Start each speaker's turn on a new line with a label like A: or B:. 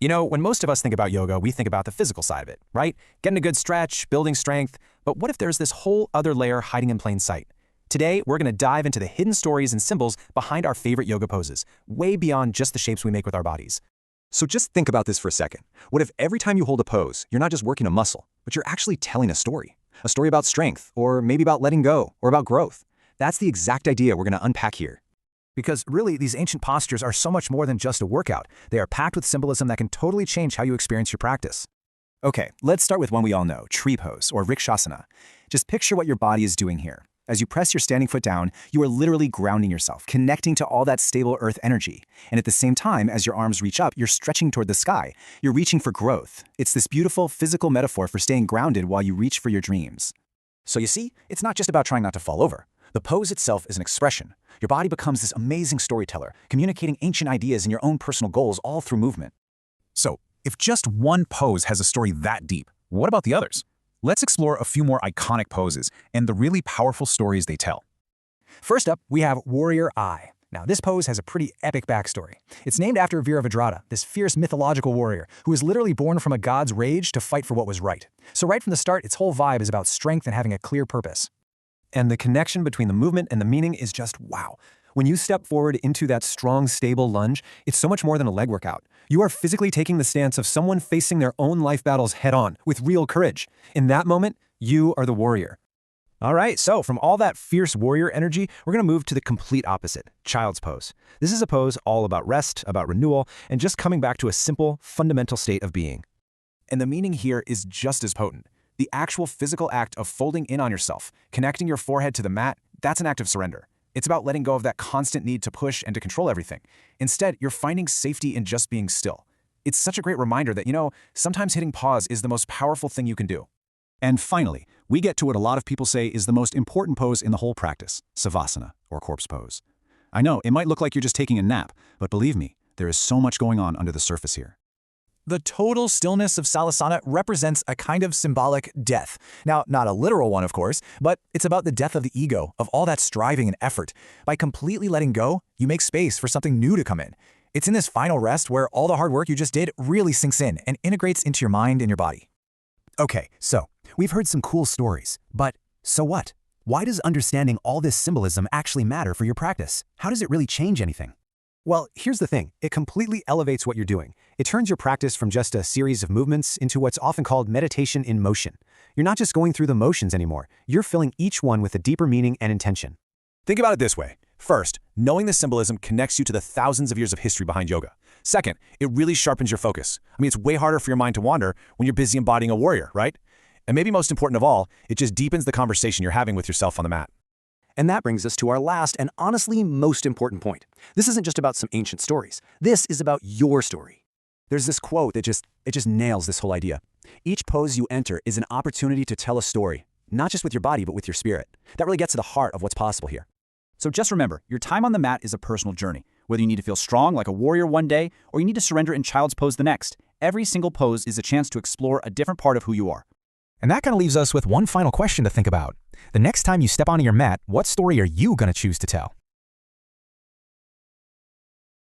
A: You know, when most of us think about yoga, we think about the physical side of it, right? Getting a good stretch, building strength. But what if there's this whole other layer hiding in plain sight? Today, we're going to dive into the hidden stories and symbols behind our favorite yoga poses, way beyond just the shapes we make with our bodies.
B: So just think about this for a second. What if every time you hold a pose, you're not just working a muscle, but you're actually telling a story? A story about strength, or maybe about letting go, or about growth. That's the exact idea we're going to unpack here.
C: Because really, these ancient postures are so much more than just a workout. They are packed with symbolism that can totally change how you experience your practice.
D: Okay, let's start with one we all know, tree pose, or rikshasana. Just picture what your body is doing here. As you press your standing foot down, you are literally grounding yourself, connecting to all that stable earth energy. And at the same time, as your arms reach up, you're stretching toward the sky. You're reaching for growth. It's this beautiful physical metaphor for staying grounded while you reach for your dreams. So you see, it's not just about trying not to fall over. The pose itself is an expression. Your body becomes this amazing storyteller, communicating ancient ideas and your own personal goals all through movement.
E: So, if just one pose has a story that deep, what about the others? Let's explore a few more iconic poses and the really powerful stories they tell.
C: First up, we have Warrior Eye. Now, this pose has a pretty epic backstory. It's named after Virabhadrata, this fierce mythological warrior who was literally born from a god's rage to fight for what was right. So right from the start, its whole vibe is about strength and having a clear purpose.
B: And the connection between the movement and the meaning is just wow. When you step forward into that strong, stable lunge, it's so much more than a leg workout. You are physically taking the stance of someone facing their own life battles head-on, with real courage. In that moment, you are the warrior.
A: All right, so from all that fierce warrior energy, we're going to move to the complete opposite, child's pose. This is a pose all about rest, about renewal, and just coming back to a simple, fundamental state of being. And the meaning here is just as potent. The actual physical act of folding in on yourself, connecting your forehead to the mat, that's an act of surrender. It's about letting go of that constant need to push and to control everything. Instead, you're finding safety in just being still. It's such a great reminder that, sometimes hitting pause is the most powerful thing you can do.
E: And finally, we get to what a lot of people say is the most important pose in the whole practice, savasana, or corpse pose. I know, it might look like you're just taking a nap, but believe me, there is so much going on under the surface here.
D: The total stillness of Salasana represents a kind of symbolic death. Now, not a literal one, of course, but it's about the death of the ego, of all that striving and effort. By completely letting go, you make space for something new to come in. It's in this final rest where all the hard work you just did really sinks in and integrates into your mind and your body.
C: Okay, so we've heard some cool stories, but so what? Why does understanding all this symbolism actually matter for your practice? How does it really change anything? Well, here's the thing. It completely elevates what you're doing. It turns your practice from just a series of movements into what's often called meditation in motion. You're not just going through the motions anymore. You're filling each one with a deeper meaning and intention.
A: Think about it this way. First, knowing the symbolism connects you to the thousands of years of history behind yoga. Second, it really sharpens your focus. It's way harder for your mind to wander when you're busy embodying a warrior, right? And maybe most important of all, it just deepens the conversation you're having with yourself on the mat.
C: And that brings us to our last and honestly most important point. This isn't just about some ancient stories. This is about your story. There's this quote that just nails this whole idea. Each pose you enter is an opportunity to tell a story, not just with your body, but with your spirit. That really gets to the heart of what's possible here.
D: So just remember, your time on the mat is a personal journey. Whether you need to feel strong like a warrior one day, or you need to surrender in child's pose the next, every single pose is a chance to explore a different part of who you are.
C: And that kind of leaves us with one final question to think about. The next time you step onto your mat, what story are you going to choose to tell?